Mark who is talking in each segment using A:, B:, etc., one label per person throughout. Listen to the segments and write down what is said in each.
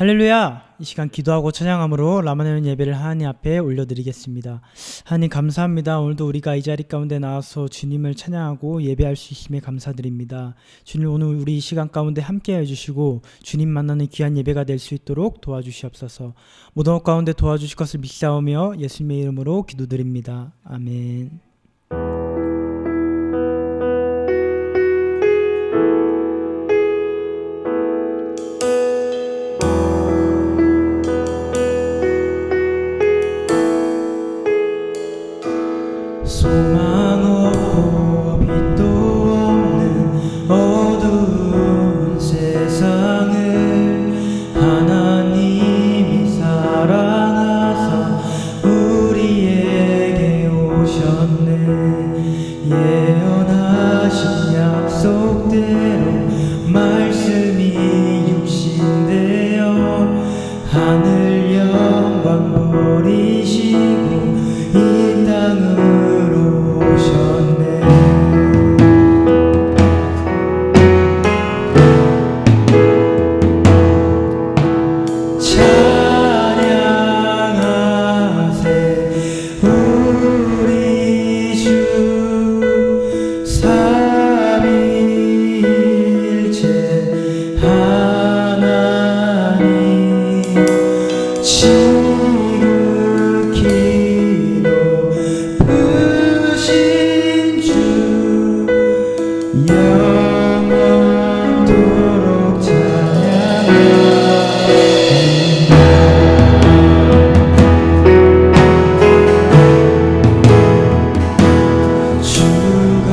A: 할렐루야! 이 시간 기도하고 찬양함으로 라마네온 예배를 하나님 앞에 올려드리겠습니다. 하나님 감사합니다. 오늘도 우리가 이 자리 가운데 나와서 주님을 찬양하고 예배할 수 있음에 감사드립니다. 주님, 오늘 우리 이 시간 가운데 함께 해주시고 주님 만나는 귀한 예배가 될 수 있도록 도와주시옵소서. 모든 것 가운데 도와주실 것을 믿사오며 예수님의 이름으로 기도드립니다. 아멘. 소망 없고 빛도 없는 어두운 세상을 하나님이 사랑하사 우리에게 오셨네. 예언하신 약속대로 말씀이 육신되어 하늘 영광 버리시고 이 땅으로 오셨네. 찬양하세 우리 주 삼위일체 하나님 지극히 높으신 주 영원토록 찬양하리라. 주가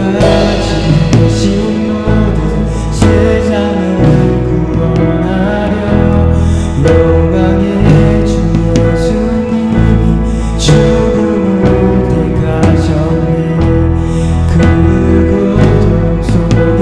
A: 지으신 모든 세상을 구원하려 영광의 주 예수님이 죽음을 택하셨네. 그 고통 속에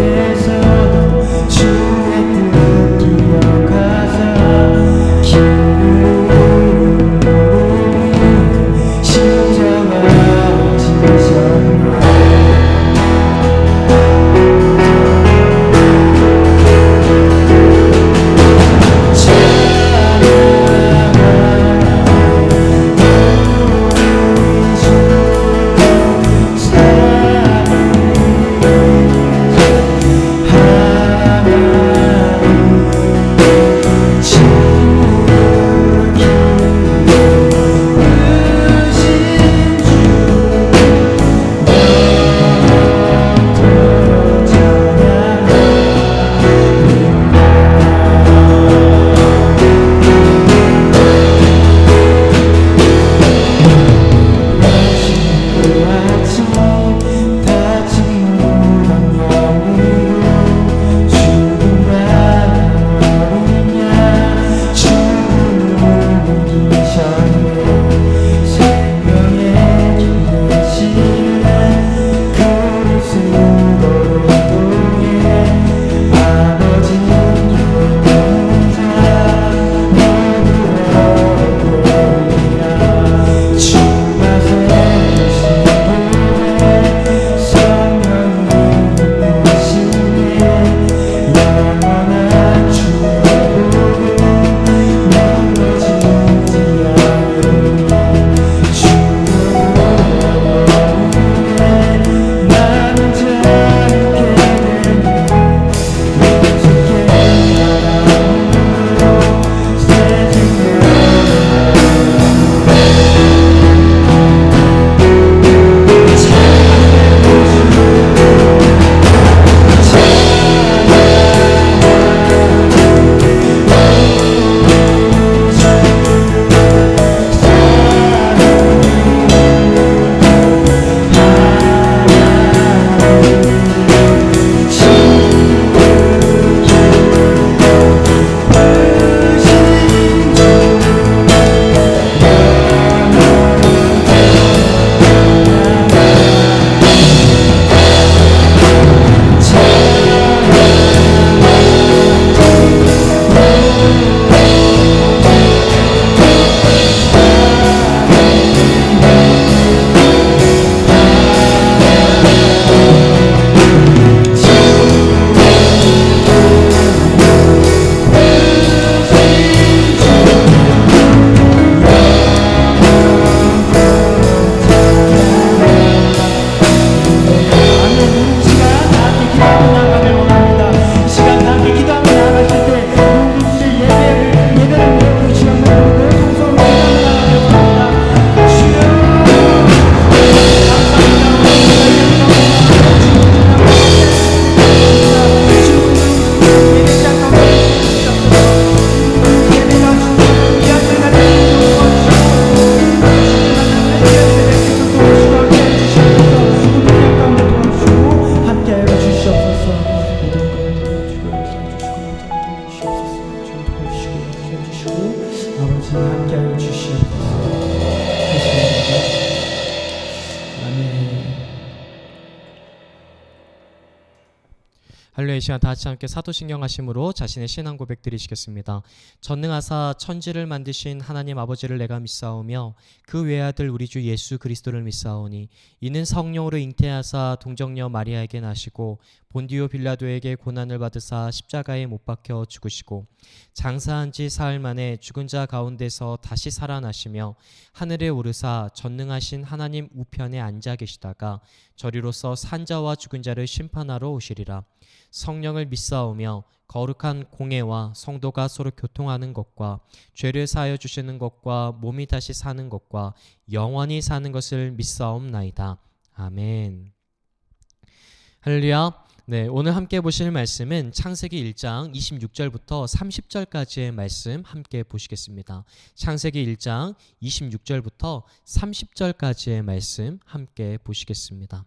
B: 할렐루야. 이 시간 다 같이 함께 사도신경 하심으로 자신의 신앙 고백 드리시겠습니다. 전능하사 천지를 만드신 하나님 아버지를 내가 믿사오며 그 외아들 우리 주 예수 그리스도를 믿사오니 이는 성령으로 잉태하사 동정녀 마리아에게 나시고 본디오 빌라도에게 고난을 받으사 십자가에 못 박혀 죽으시고 장사한 지 사흘 만에 죽은 자 가운데서 다시 살아나시며 하늘에 오르사 전능하신 하나님 우편에 앉아 계시다가 저리로서 산자와 죽은 자를 심판하러 오시리라. 성령을 믿사오며 거룩한 공회와 성도가 서로 교통하는 것과 죄를 사하여 주시는 것과 몸이 다시 사는 것과 영원히 사는 것을 믿사옵나이다. 아멘. 할렐루야. 네, 오늘 함께 보실 말씀은 창세기 1장 26절부터 30절까지의 말씀 함께 보시겠습니다. 창세기 1장 26절부터 30절까지의 말씀 함께 보시겠습니다.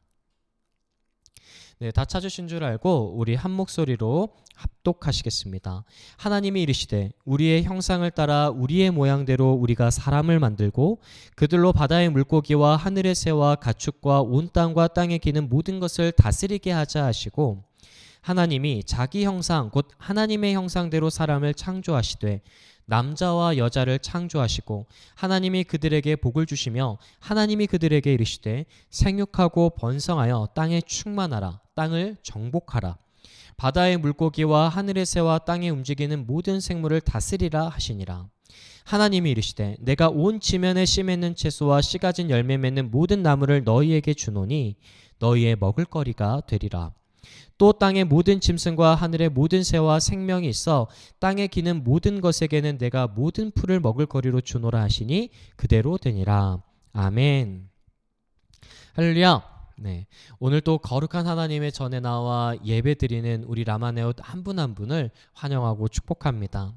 B: 네, 다 찾으신 줄 알고 우리 한 목소리로 합독하시겠습니다. 하나님이 이르시되 우리의 형상을 따라 우리의 모양대로 우리가 사람을 만들고 그들로 바다의 물고기와 하늘의 새와 가축과 온 땅과 땅에 기는 모든 것을 다스리게 하자 하시고 하나님이 자기 형상 곧 하나님의 형상대로 사람을 창조하시되 남자와 여자를 창조하시고 하나님이 그들에게 복을 주시며 하나님이 그들에게 이르시되 생육하고 번성하여 땅에 충만하라 땅을 정복하라 바다의 물고기와 하늘의 새와 땅에 움직이는 모든 생물을 다스리라 하시니라. 하나님이 이르시되 내가 온 지면에 씨 맺는 채소와 씨 가진 열매 맺는 모든 나무를 너희에게 주노니 너희의 먹을거리가 되리라. 또 땅의 모든 짐승과 하늘의 모든 새와 생명이 있어 땅에 기는 모든 것에게는 내가 모든 풀을 먹을 거리로 주노라 하시니 그대로 되니라. 아멘. 할렐루야. 네, 오늘 또 거룩한 하나님의 전에 나와 예배드리는 우리 라마네오 한 분 한 분을 환영하고 축복합니다.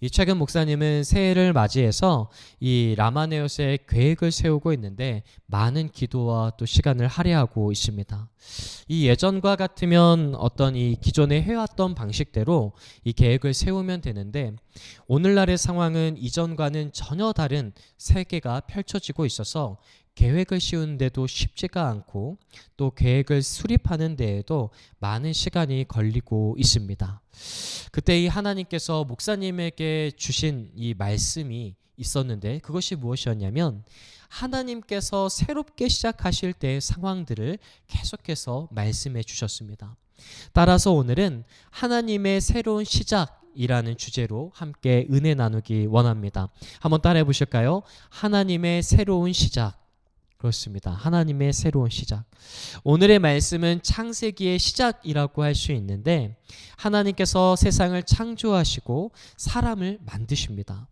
B: 이 최근 목사님은 새해를 맞이해서 이 라마네오스의 계획을 세우고 있는데 많은 기도와 또 시간을 할애하고 있습니다. 이 예전과 같으면 어떤 이 기존에 해왔던 방식대로 이 계획을 세우면 되는데 오늘날의 상황은 이전과는 전혀 다른 세계가 펼쳐지고 있어서 계획을 씌우는데도 쉽지가 않고 또 계획을 수립하는 데에도 많은 시간이 걸리고 있습니다. 그때 이 하나님께서 목사님에게 주신 이 말씀이 있었는데 그것이 무엇이었냐면 하나님께서 새롭게 시작하실 때의 상황들을 계속해서 말씀해 주셨습니다. 따라서 오늘은 하나님의 새로운 시작이라는 주제로 함께 은혜 나누기 원합니다. 한번 따라해 보실까요? 하나님의 새로운 시작. 그렇습니다. 하나님의 새로운 시작. 오늘의 말씀은 창세기의 시작이라고 할 수 있는데 하나님께서 세상을 창조하시고 사람을 만드십니다.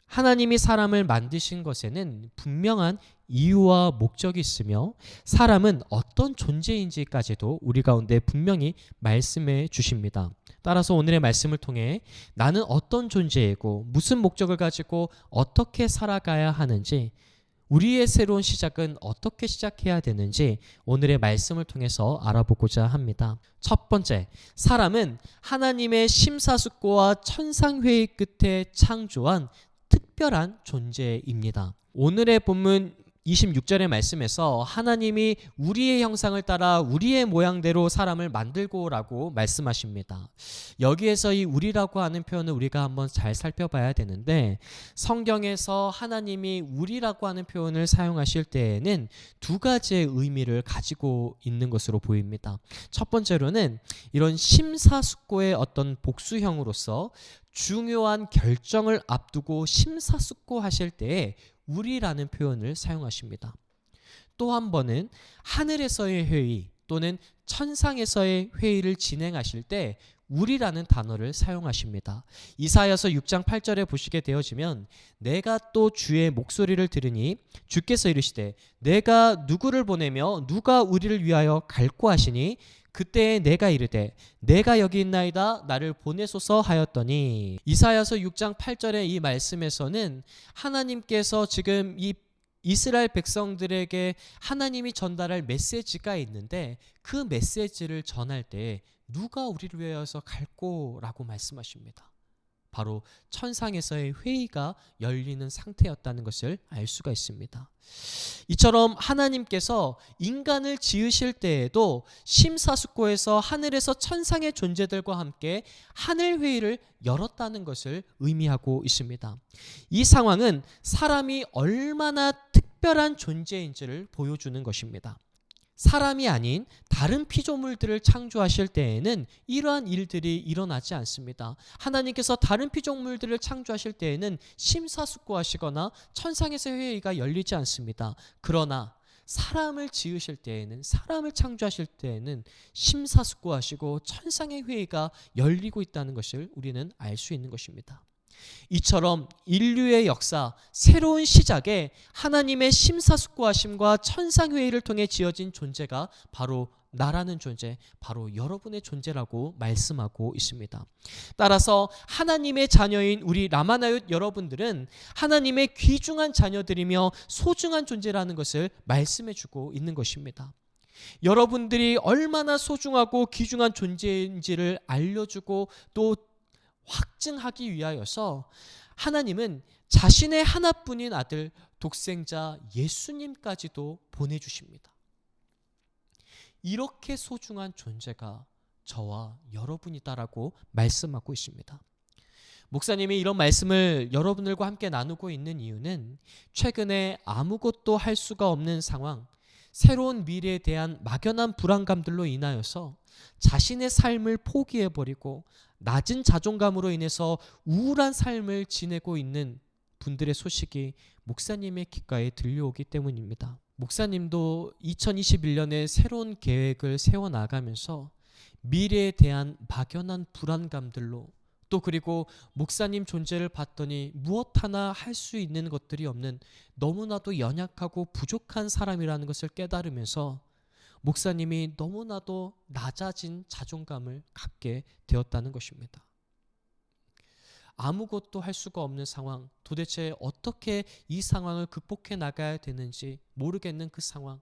B: 하나님이 사람을 만드신 것에는 분명한 이유와 목적이 있으며 사람은 어떤 존재인지까지도 우리 가운데 분명히 말씀해 주십니다. 따라서 오늘의 말씀을 통해 나는 어떤 존재이고 무슨 목적을 가지고 어떻게 살아가야 하는지 우리의 새로운 시작은 어떻게 시작해야 되는지 오늘의 말씀을 통해서 알아보고자 합니다. 첫 번째, 사람은 하나님의 심사숙고와 천상회의 끝에 창조한 특별한 존재입니다. 오늘의 본문 26절의 말씀에서 하나님이 우리의 형상을 따라 우리의 모양대로 사람을 만들고 라고 말씀하십니다. 여기에서 이 우리라고 하는 표현을 우리가 한번 잘 살펴봐야 되는데 성경에서 하나님이 우리라고 하는 표현을 사용하실 때에는 두 가지의 의미를 가지고 있는 것으로 보입니다. 첫 번째로는 이런 심사숙고의 어떤 복수형으로서 중요한 결정을 앞두고 심사숙고하실 때에 우리라는 표현을 사용하십니다. 또 한 번은 하늘에서의 회의 또는 천상에서의 회의를 진행하실 때 우리라는 단어를 사용하십니다. 이사야서 6장 8절에 보시게 되어지면 내가 또 주의 목소리를 들으니 주께서 이르시되 내가 누구를 보내며 누가 우리를 위하여 갈고 하시니 그때에 내가 이르되 내가 여기 있나이다 나를 보내소서 하였더니 이사야서 6장 8절의 이 말씀에서는 하나님께서 지금 이 이스라엘 백성들에게 하나님이 전달할 메시지가 있는데 그 메시지를 전할 때 누가 우리를 위하여서 갈꼬라고 말씀하십니다. 바로 천상에서의 회의가 열리는 상태였다는 것을 알 수가 있습니다. 이처럼 하나님께서 인간을 지으실 때에도 심사숙고해서 하늘에서 천상의 존재들과 함께 하늘 회의를 열었다는 것을 의미하고 있습니다. 이 상황은 사람이 얼마나 특별한 존재인지를 보여주는 것입니다. 사람이 아닌 다른 피조물들을 창조하실 때에는 이러한 일들이 일어나지 않습니다. 하나님께서 다른 피조물들을 창조하실 때에는 심사숙고하시거나 천상에서의 회의가 열리지 않습니다. 그러나 사람을 지으실 때에는, 사람을 창조하실 때에는 심사숙고하시고 천상의 회의가 열리고 있다는 것을 우리는 알 수 있는 것입니다. 이처럼 인류의 역사, 새로운 시작에 하나님의 심사숙고하심과 천상회의를 통해 지어진 존재가 바로 나라는 존재, 바로 여러분의 존재라고 말씀하고 있습니다. 따라서 하나님의 자녀인 우리 라마나얏 여러분들은 하나님의 귀중한 자녀들이며 소중한 존재라는 것을 말씀해주고 있는 것입니다. 여러분들이 얼마나 소중하고 귀중한 존재인지를 알려주고 또 확증하기 위하여서 하나님은 자신의 하나뿐인 아들 독생자 예수님까지도 보내주십니다. 이렇게 소중한 존재가 저와 여러분이다라고 말씀하고 있습니다. 목사님이 이런 말씀을 여러분들과 함께 나누고 있는 이유는 최근에 아무것도 할 수가 없는 상황, 새로운 미래에 대한 막연한 불안감들로 인하여서 자신의 삶을 포기해버리고 낮은 자존감으로 인해서 우울한 삶을 지내고 있는 분들의 소식이 목사님의 귓가에 들려오기 때문입니다. 목사님도 2021년에 새로운 계획을 세워나가면서 미래에 대한 막연한 불안감들로 또 그리고 목사님 존재를 봤더니 무엇 하나 할 수 있는 것들이 없는 너무나도 연약하고 부족한 사람이라는 것을 깨달으면서 목사님이 너무나도 낮아진 자존감을 갖게 되었다는 것입니다. 아무것도 할 수가 없는 상황, 도대체 어떻게 이 상황을 극복해 나가야 되는지 모르겠는 그 상황,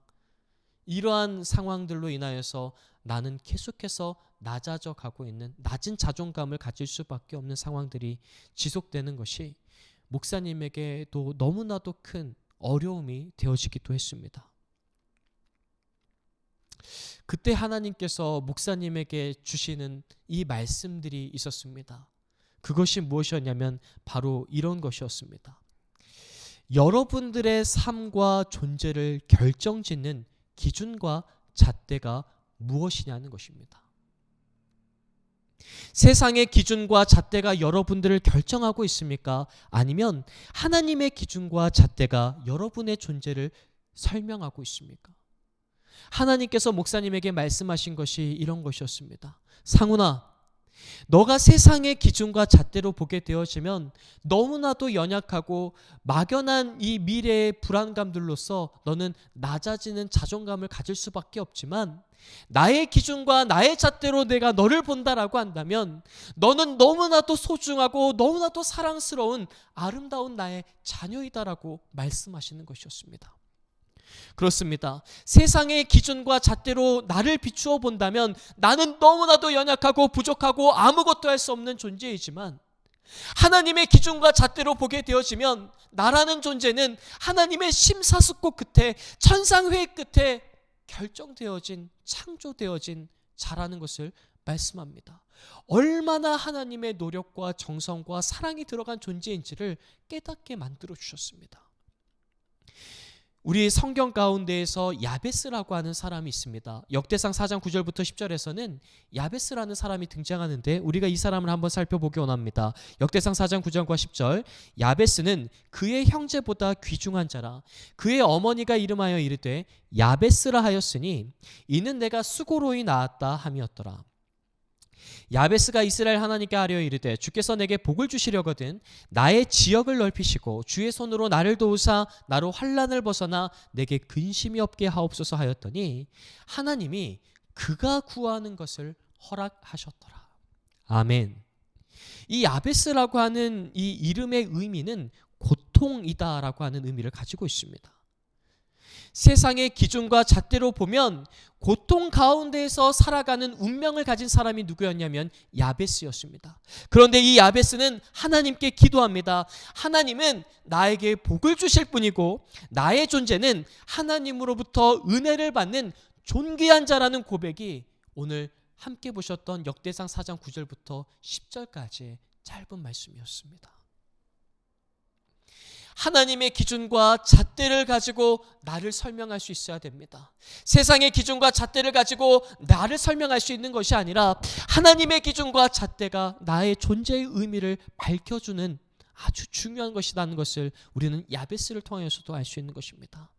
B: 이러한 상황들로 인하여서 나는 계속해서 낮아져 가고 있는 낮은 자존감을 가질 수밖에 없는 상황들이 지속되는 것이 목사님에게도 너무나도 큰 어려움이 되어지기도 했습니다. 그때 하나님께서 목사님에게 주시는 이 말씀들이 있었습니다. 그것이 무엇이었냐면 바로 이런 것이었습니다. 여러분들의 삶과 존재를 결정짓는 기준과 잣대가 무엇이냐는 것입니다. 세상의 기준과 잣대가 여러분들을 결정하고 있습니까? 아니면 하나님의 기준과 잣대가 여러분의 존재를 설명하고 있습니까? 하나님께서 목사님에게 말씀하신 것이 이런 것이었습니다. 상훈아, 너가 세상의 기준과 잣대로 보게 되어지면 너무나도 연약하고 막연한 이 미래의 불안감들로서 너는 낮아지는 자존감을 가질 수밖에 없지만 나의 기준과 나의 잣대로 내가 너를 본다라고 한다면 너는 너무나도 소중하고 너무나도 사랑스러운 아름다운 나의 자녀이다라고 말씀하시는 것이었습니다. 그렇습니다. 세상의 기준과 잣대로 나를 비추어 본다면 나는 너무나도 연약하고 부족하고 아무것도 할 수 없는 존재이지만 하나님의 기준과 잣대로 보게 되어지면 나라는 존재는 하나님의 심사숙고 끝에 천상회의 끝에 결정되어진 창조되어진 자라는 것을 말씀합니다. 얼마나 하나님의 노력과 정성과 사랑이 들어간 존재인지를 깨닫게 만들어 주셨습니다. 우리 성경 가운데에서 야베스라고 하는 사람이 있습니다. 역대상 4장 9절부터 10절에서는 야베스라는 사람이 등장하는데 우리가 이 사람을 한번 살펴보기 원합니다. 역대상 4장 9절과 10절, 야베스는 그의 형제보다 귀중한 자라. 그의 어머니가 이름하여 이르되 야베스라 하였으니 이는 내가 수고로이 낳았다 함이었더라. 야베스가 이스라엘 하나님께 아뢰어 이르되 주께서 내게 복을 주시려거든 나의 지역을 넓히시고 주의 손으로 나를 도우사 나로 환난을 벗어나 내게 근심이 없게 하옵소서 하였더니 하나님이 그가 구하는 것을 허락하셨더라. 아멘. 이 야베스라고 하는 이 이름의 의미는 고통이다라고 하는 의미를 가지고 있습니다. 세상의 기준과 잣대로 보면 고통 가운데에서 살아가는 운명을 가진 사람이 누구였냐면 야베스였습니다. 그런데 이 야베스는 하나님께 기도합니다. 하나님은 나에게 복을 주실 분이고 나의 존재는 하나님으로부터 은혜를 받는 존귀한 자라는 고백이 오늘 함께 보셨던 역대상 4장 9절부터 10절까지의 짧은 말씀이었습니다. 하나님의 기준과 잣대를 가지고 나를 설명할 수 있어야 됩니다. 세상의 기준과 잣대를 가지고 나를 설명할 수 있는 것이 아니라 하나님의 기준과 잣대가 나의 존재의 의미를 밝혀주는 아주 중요한 것이라는 것을 우리는 야베스를 통해서도 알 수 있는 것입니다.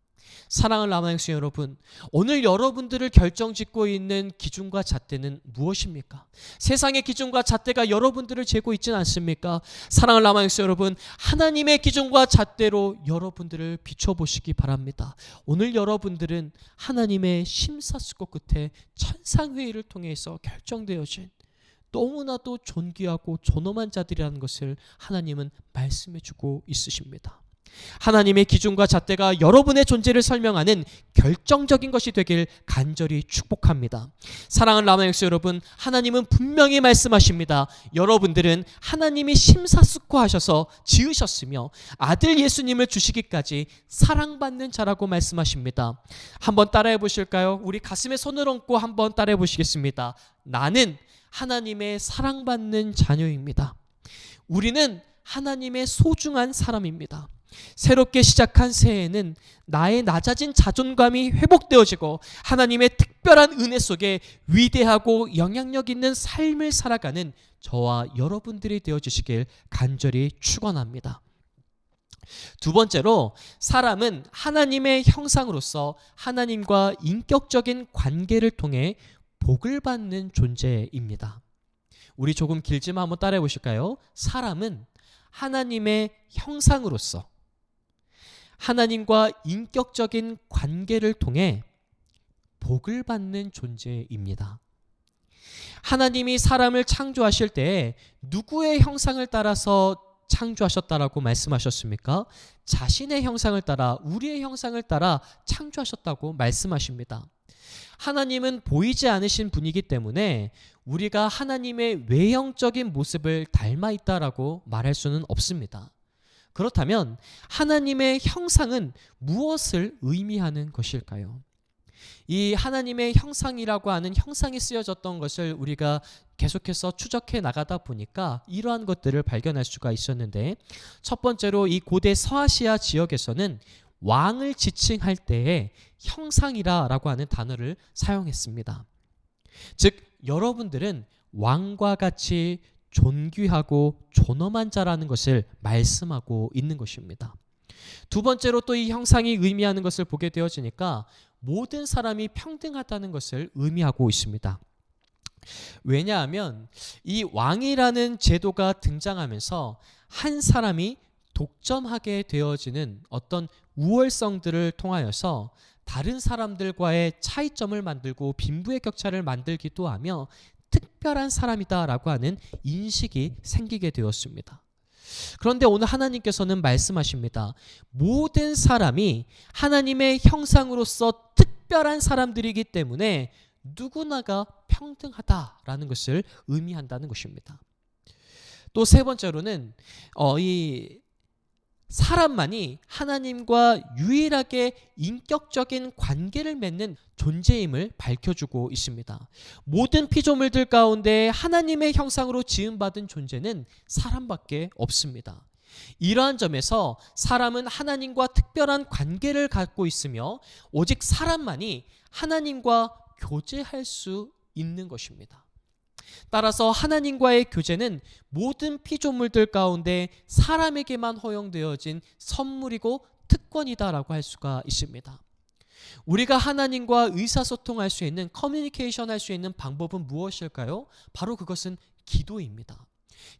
B: 사랑하는 라마행스 여러분, 오늘 여러분들을 결정짓고 있는 기준과 잣대는 무엇입니까? 세상의 기준과 잣대가 여러분들을 재고 있지는 않습니까? 사랑하는 라마행스 여러분, 하나님의 기준과 잣대로 여러분들을 비춰보시기 바랍니다. 오늘 여러분들은 하나님의 심사숙고 끝에 천상회의를 통해서 결정되어진 너무나도 존귀하고 존엄한 자들이라는 것을 하나님은 말씀해주고 있으십니다. 하나님의 기준과 잣대가 여러분의 존재를 설명하는 결정적인 것이 되길 간절히 축복합니다. 사랑하는 라마엑스 여러분, 하나님은 분명히 말씀하십니다. 여러분들은 하나님이 심사숙고하셔서 지으셨으며 아들 예수님을 주시기까지 사랑받는 자라고 말씀하십니다. 한번 따라해 보실까요? 우리 가슴에 손을 얹고 한번 따라해 보시겠습니다. 나는 하나님의 사랑받는 자녀입니다. 우리는 하나님의 소중한 사람입니다. 새롭게 시작한 새해에는 나의 낮아진 자존감이 회복되어지고 하나님의 특별한 은혜 속에 위대하고 영향력 있는 삶을 살아가는 저와 여러분들이 되어주시길 간절히 축원합니다. 두 번째로, 사람은 하나님의 형상으로서 하나님과 인격적인 관계를 통해 복을 받는 존재입니다. 우리 조금 길지만 한번 따라해 보실까요? 사람은 하나님의 형상으로서 하나님과 인격적인 관계를 통해 복을 받는 존재입니다. 하나님이 사람을 창조하실 때 누구의 형상을 따라서 창조하셨다라고 말씀하셨습니까? 자신의 형상을 따라, 우리의 형상을 따라 창조하셨다고 말씀하십니다. 하나님은 보이지 않으신 분이기 때문에 우리가 하나님의 외형적인 모습을 닮아 있다라고 말할 수는 없습니다. 그렇다면 하나님의 형상은 무엇을 의미하는 것일까요? 이 하나님의 형상이라고 하는 형상이 쓰여졌던 것을 우리가 계속해서 추적해 나가다 보니까 이러한 것들을 발견할 수가 있었는데, 첫 번째로 이 고대 서아시아 지역에서는 왕을 지칭할 때에 형상이라고 하는 단어를 사용했습니다. 즉, 여러분들은 왕과 같이 존귀하고 존엄한 자라는 것을 말씀하고 있는 것입니다. 두 번째로 또 이 형상이 의미하는 것을 보게 되어지니까 모든 사람이 평등하다는 것을 의미하고 있습니다. 왜냐하면 이 왕이라는 제도가 등장하면서 한 사람이 독점하게 되어지는 어떤 우월성들을 통하여서 다른 사람들과의 차이점을 만들고 빈부의 격차를 만들기도 하며 특별한 사람이다라고 하는 인식이 생기게 되었습니다. 그런데 오늘 하나님께서는 말씀하십니다. 모든 사람이 하나님의 형상으로서 특별한 사람들이기 때문에 누구나가 평등하다라는 것을 의미한다는 것입니다. 또 세 번째로는 이 사람만이 하나님과 유일하게 인격적인 관계를 맺는 존재임을 밝혀주고 있습니다. 모든 피조물들 가운데 하나님의 형상으로 지음받은 존재는 사람밖에 없습니다. 이러한 점에서 사람은 하나님과 특별한 관계를 갖고 있으며 오직 사람만이 하나님과 교제할 수 있는 것입니다. 따라서 하나님과의 교제는 모든 피조물들 가운데 사람에게만 허용되어진 선물이고 특권이다라고 할 수가 있습니다. 우리가 하나님과 의사소통할 수 있는, 커뮤니케이션 할 수 있는 방법은 무엇일까요? 바로 그것은 기도입니다.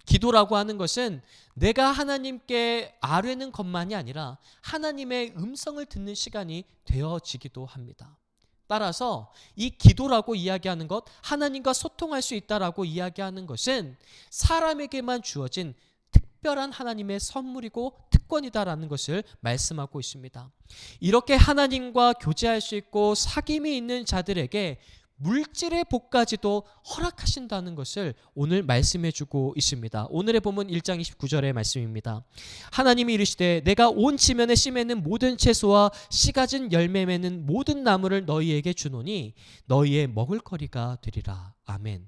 B: 기도라고 하는 것은 내가 하나님께 아뢰는 것만이 아니라 하나님의 음성을 듣는 시간이 되어지기도 합니다. 따라서 이 기도라고 이야기하는 것, 하나님과 소통할 수 있다라고 이야기하는 것은 사람에게만 주어진 특별한 하나님의 선물이고 특권이다라는 것을 말씀하고 있습니다. 이렇게 하나님과 교제할 수 있고 사귐이 있는 자들에게 물질의 복까지도 허락하신다는 것을 오늘 말씀해 주고 있습니다. 오늘의 본문 1장 29절의 말씀입니다. 하나님이 이르시되 내가 온 지면에 씨 맺는 모든 채소와 씨 가진 열매 맺는 모든 나무를 너희에게 주노니 너희의 먹을거리가 되리라. 아멘.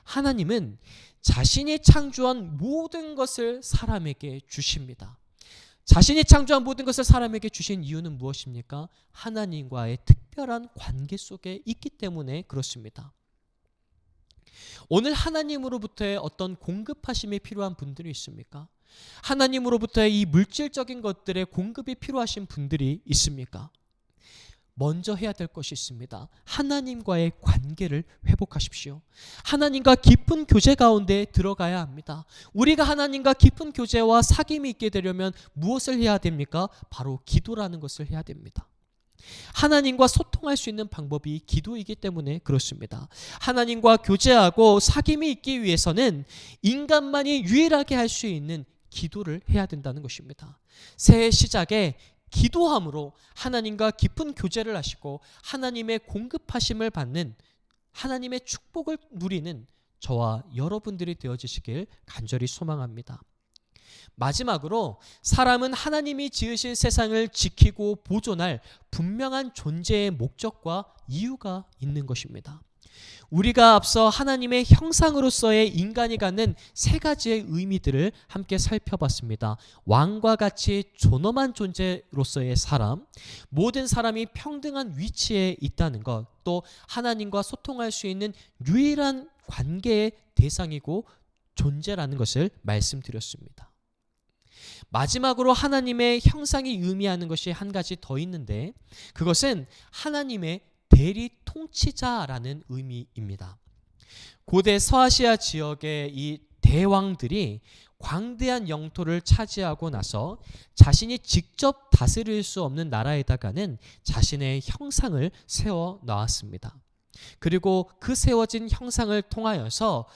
B: 하나님은 자신이 창조한 모든 것을 사람에게 주십니다. 자신이 창조한 모든 것을 사람에게 주신 이유는 무엇입니까? 하나님과의 특별한 관계 속에 있기 때문에 그렇습니다. 오늘 하나님으로부터의 어떤 공급하심이 필요한 분들이 있습니까? 하나님으로부터의 이 물질적인 것들의 공급이 필요하신 분들이 있습니까? 먼저 해야 될 것이 있습니다. 하나님과의 관계를 회복하십시오. 하나님과 깊은 교제 가운데 들어가야 합니다. 우리가 하나님과 깊은 교제와 사귐이 있게 되려면 무엇을 해야 됩니까? 바로 기도라는 것을 해야 됩니다. 하나님과 소통할 수 있는 방법이 기도이기 때문에 그렇습니다. 하나님과 교제하고 사귐이 있기 위해서는 인간만이 유일하게 할 수 있는 기도를 해야 된다는 것입니다. 새해 시작에 기도함으로 하나님과 깊은 교제를 하시고 하나님의 공급하심을 받는 하나님의 축복을 누리는 저와 여러분들이 되어지시길 간절히 소망합니다. 마지막으로 사람은 하나님이 지으신 세상을 지키고 보존할 분명한 존재의 목적과 이유가 있는 것입니다. 우리가 앞서 하나님의 형상으로서의 인간이 갖는 세 가지의 의미들을 함께 살펴봤습니다. 왕과 같이 존엄한 존재로서의 사람, 모든 사람이 평등한 위치에 있다는 것, 또 하나님과 소통할 수 있는 유일한 관계의 대상이고 존재라는 것을 말씀드렸습니다. 마지막으로 하나님의 형상이 의미하는 것이 한 가지 더 있는데 그것은 하나님의 대리 통치자라는 의미입니다. 고대 서아시아 지역의 이 대왕들이 광대한 영토를 차지하고 나서 자신이 직접 다스릴 수 없는 나라에다가는 자신의 형상을 세워 놓았습니다. 그리고 그 세워진 형상을 통하여서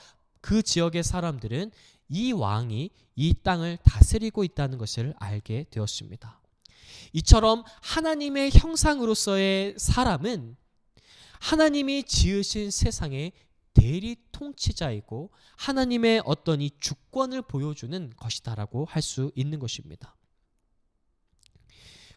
B: 그 지역의 사람들은 이 왕이 이 땅을 다스리고 있다는 것을 알게 되었습니다. 이처럼 하나님의 형상으로서의 사람은 하나님이 지으신 세상의 대리 통치자이고 하나님의 어떤 이 주권을 보여주는 것이다라고 할 수 있는 것입니다.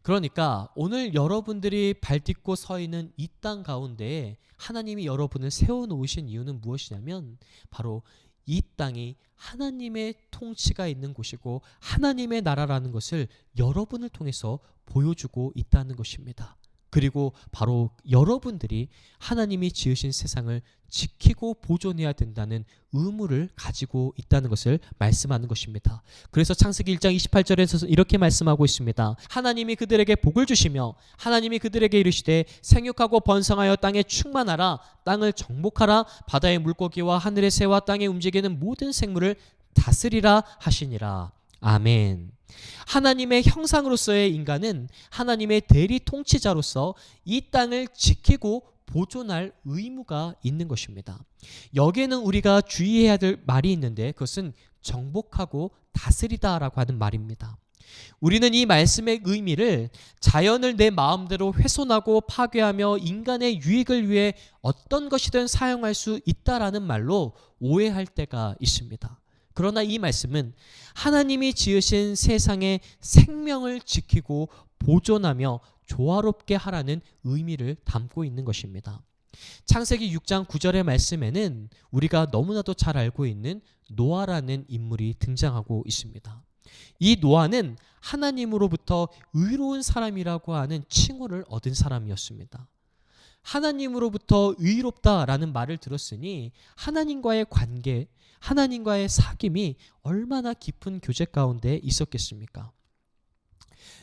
B: 그러니까 오늘 여러분들이 발딛고 서 있는 이 땅 가운데에 하나님이 여러분을 세워놓으신 이유는 무엇이냐면 바로 이 땅이 하나님의 통치가 있는 곳이고 하나님의 나라라는 것을 여러분을 통해서 보여주고 있다는 것입니다. 그리고 바로 여러분들이 하나님이 지으신 세상을 지키고 보존해야 된다는 의무를 가지고 있다는 것을 말씀하는 것입니다. 그래서 창세기 1장 28절에서 이렇게 말씀하고 있습니다. 하나님이 그들에게 복을 주시며 하나님이 그들에게 이르시되 생육하고 번성하여 땅에 충만하라 땅을 정복하라 바다의 물고기와 하늘의 새와 땅에 움직이는 모든 생물을 다스리라 하시니라. 아멘. 하나님의 형상으로서의 인간은 하나님의 대리 통치자로서 이 땅을 지키고 보존할 의무가 있는 것입니다. 여기에는 우리가 주의해야 될 말이 있는데 그것은 정복하고 다스리다라고 하는 말입니다. 우리는 이 말씀의 의미를 자연을 내 마음대로 훼손하고 파괴하며 인간의 유익을 위해 어떤 것이든 사용할 수 있다라는 말로 오해할 때가 있습니다. 그러나 이 말씀은 하나님이 지으신 세상의 생명을 지키고 보존하며 조화롭게 하라는 의미를 담고 있는 것입니다. 창세기 6장 9절의 말씀에는 우리가 너무나도 잘 알고 있는 노아라는 인물이 등장하고 있습니다. 이 노아는 하나님으로부터 의로운 사람이라고 하는 칭호를 얻은 사람이었습니다. 하나님으로부터 의롭다라는 말을 들었으니 하나님과의 관계, 하나님과의 사귐이 얼마나 깊은 교제 가운데 있었겠습니까?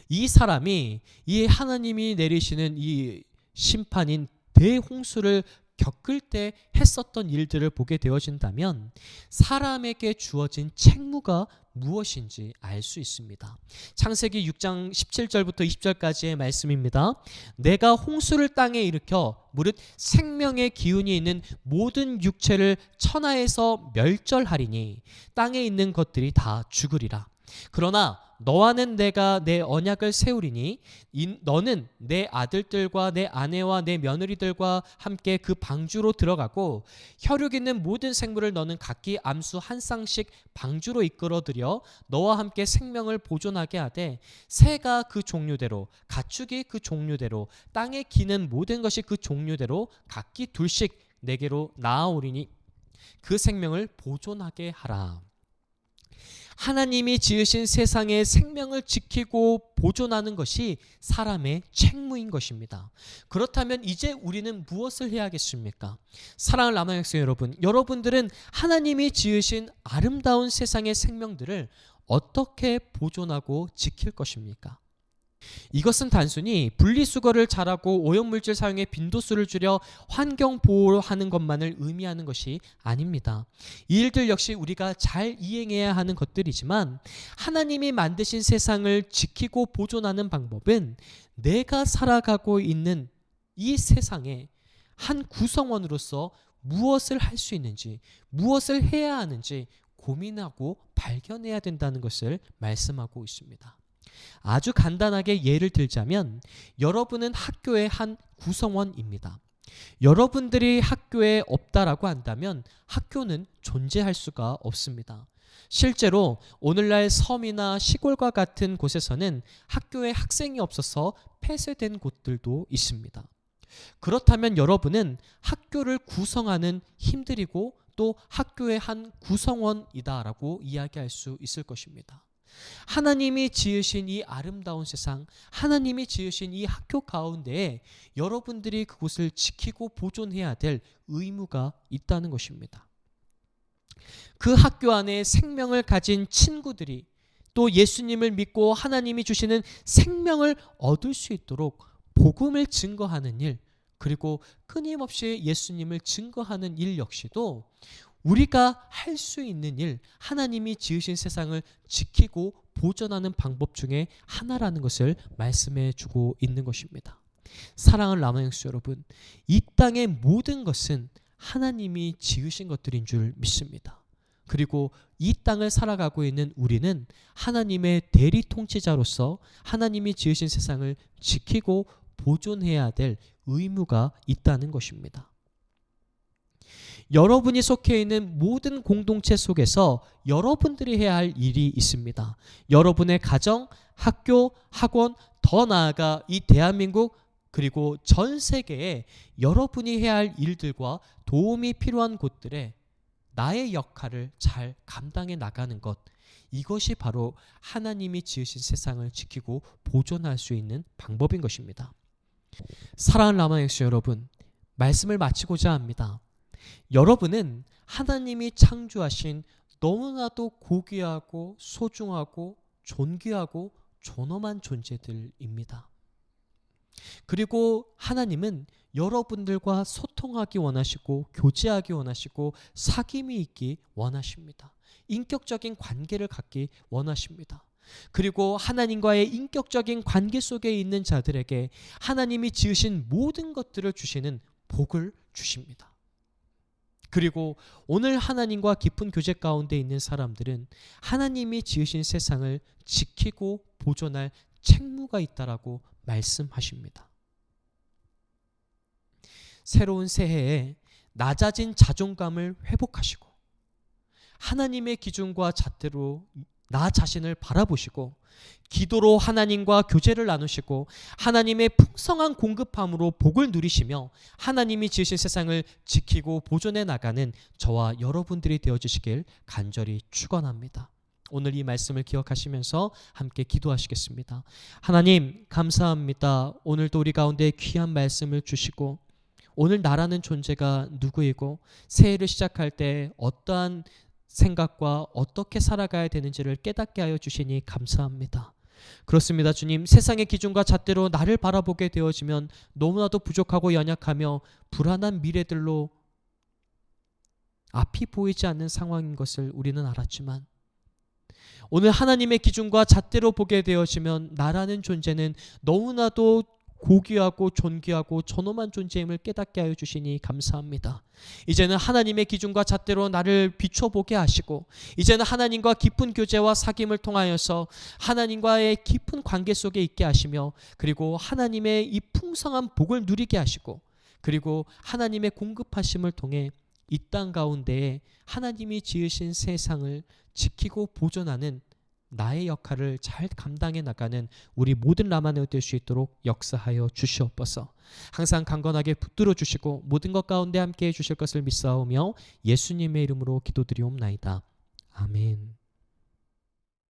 B: 이 사람이 이 하나님이 내리시는 이 심판인 대홍수를 겪을 때 했었던 일들을 보게 되어진다면 사람에게 주어진 책무가 무엇인지 알 수 있습니다. 창세기 6장 17절부터 20절까지의 말씀입니다. 내가 홍수를 땅에 일으켜 무릇 생명의 기운이 있는 모든 육체를 천하에서 멸절하리니 땅에 있는 것들이 다 죽으리라. 그러나 너와는 내가 내 언약을 세우리니 너는 내 아들들과 내 아내와 내 며느리들과 함께 그 방주로 들어가고 혈육 있는 모든 생물을 너는 각기 암수 한 쌍씩 방주로 이끌어들여 너와 함께 생명을 보존하게 하되 새가 그 종류대로 가축이 그 종류대로 땅에 기는 모든 것이 그 종류대로 각기 둘씩 내게로 나아오리니 그 생명을 보존하게 하라. 하나님이 지으신 세상의 생명을 지키고 보존하는 것이 사람의 책무인 것입니다. 그렇다면 이제 우리는 무엇을 해야겠습니까? 사랑하는 라마의 백성 여러분, 여러분들은 하나님이 지으신 아름다운 세상의 생명들을 어떻게 보존하고 지킬 것입니까? 이것은 단순히 분리수거를 잘하고 오염물질 사용의 빈도수를 줄여 환경 보호하는 것만을 의미하는 것이 아닙니다. 이 일들 역시 우리가 잘 이행해야 하는 것들이지만 하나님이 만드신 세상을 지키고 보존하는 방법은 내가 살아가고 있는 이 세상의 한 구성원으로서 무엇을 할 수 있는지, 무엇을 해야 하는지 고민하고 발견해야 된다는 것을 말씀하고 있습니다. 아주 간단하게 예를 들자면 여러분은 학교의 한 구성원입니다. 여러분들이 학교에 없다라고 한다면 학교는 존재할 수가 없습니다. 실제로 오늘날 섬이나 시골과 같은 곳에서는 학교에 학생이 없어서 폐쇄된 곳들도 있습니다. 그렇다면 여러분은 학교를 구성하는 힘들이고 또 학교의 한 구성원이다라고 이야기할 수 있을 것입니다. 하나님이 지으신 이 아름다운 세상, 하나님이 지으신 이 학교 가운데에 여러분들이 그곳을 지키고 보존해야 될 의무가 있다는 것입니다. 그 학교 안에 생명을 가진 친구들이 또 예수님을 믿고 하나님이 주시는 생명을 얻을 수 있도록 복음을 증거하는 일, 그리고 끊임없이 예수님을 증거하는 일 역시도 우리가 할 수 있는 일, 하나님이 지으신 세상을 지키고 보존하는 방법 중에 하나라는 것을 말씀해 주고 있는 것입니다. 사랑하는 라마영수 여러분, 이 땅의 모든 것은 하나님이 지으신 것들인 줄 믿습니다. 그리고 이 땅을 살아가고 있는 우리는 하나님의 대리 통치자로서 하나님이 지으신 세상을 지키고 보존해야 될 의무가 있다는 것입니다. 여러분이 속해 있는 모든 공동체 속에서 여러분들이 해야 할 일이 있습니다. 여러분의 가정, 학교, 학원, 더 나아가 이 대한민국 그리고 전 세계에 여러분이 해야 할 일들과 도움이 필요한 곳들에 나의 역할을 잘 감당해 나가는 것, 이것이 바로 하나님이 지으신 세상을 지키고 보존할 수 있는 방법인 것입니다. 사랑하는 라마엑스 여러분, 말씀을 마치고자 합니다. 여러분은 하나님이 창조하신 너무나도 고귀하고 소중하고 존귀하고 존엄한 존재들입니다. 그리고 하나님은 여러분들과 소통하기 원하시고 교제하기 원하시고 사귐이 있기 원하십니다. 인격적인 관계를 갖기 원하십니다. 그리고 하나님과의 인격적인 관계 속에 있는 자들에게 하나님이 지으신 모든 것들을 주시는 복을 주십니다. 그리고 오늘 하나님과 깊은 교제 가운데 있는 사람들은 하나님이 지으신 세상을 지키고 보존할 책무가 있다라고 말씀하십니다. 새로운 새해에 낮아진 자존감을 회복하시고 하나님의 기준과 잣대로 나 자신을 바라보시고 기도로 하나님과 교제를 나누시고 하나님의 풍성한 공급함으로 복을 누리시며 하나님이 지으신 세상을 지키고 보존해 나가는 저와 여러분들이 되어주시길 간절히 축원합니다. 오늘 이 말씀을 기억하시면서 함께 기도하시겠습니다. 하나님 감사합니다. 오늘도 우리 가운데 귀한 말씀을 주시고 오늘 나라는 존재가 누구이고 새해를 시작할 때 어떠한 생각과 어떻게 살아가야 되는지를 깨닫게 하여 주시니 감사합니다. 그렇습니다. 주님, 세상의 기준과 잣대로 나를 바라보게 되어지면 너무나도 부족하고 연약하며 불안한 미래들로 앞이 보이지 않는 상황인 것을 우리는 알았지만 오늘 하나님의 기준과 잣대로 보게 되어지면 나라는 존재는 너무나도 고귀하고 존귀하고 존엄한 존재임을 깨닫게 하여 주시니 감사합니다. 이제는 하나님의 기준과 잣대로 나를 비춰보게 하시고 이제는 하나님과 깊은 교제와 사귐을 통하여서 하나님과의 깊은 관계 속에 있게 하시며 그리고 하나님의 이 풍성한 복을 누리게 하시고 그리고 하나님의 공급하심을 통해 이 땅 가운데에 하나님이 지으신 세상을 지키고 보존하는 나의 역할을 잘 감당해 나가는 우리 모든 라마네오 될 수 있도록 역사하여 주시옵소서. 항상 강건하게 붙들어 주시고 모든 것 가운데 함께해 주실 것을 믿사오며 예수님의 이름으로 기도드리옵나이다. 아멘.